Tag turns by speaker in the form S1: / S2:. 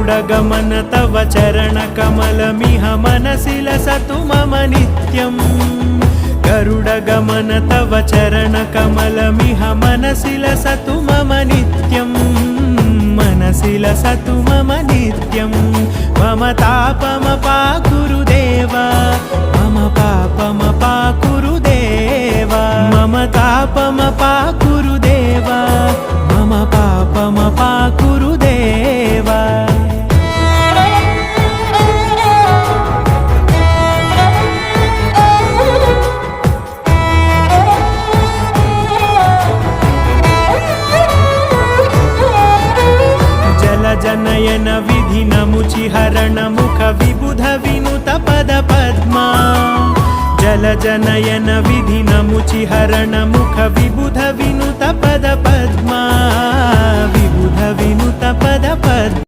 S1: गरुडगमन तव चरणकमलमिह मनसि लसतु मम नित्यम् गरुडगमन तव चरणकमलमिह मनसि लसतु मम नित्यम् मनसि लसतु मम नित्यं मम तापमपाकुरु देवा मम पापमपाकुरु देवा मम तापमपाकुरु देवा मम पापमपाकुरु देवा जनयन विधि नमुचिहरण मुख विबुध विनुत पद पद्मा जल जनयन विधि नमुचिहरण मुख विबुध विनुत पद पद्मा विबुध विनुत पद पद्मा।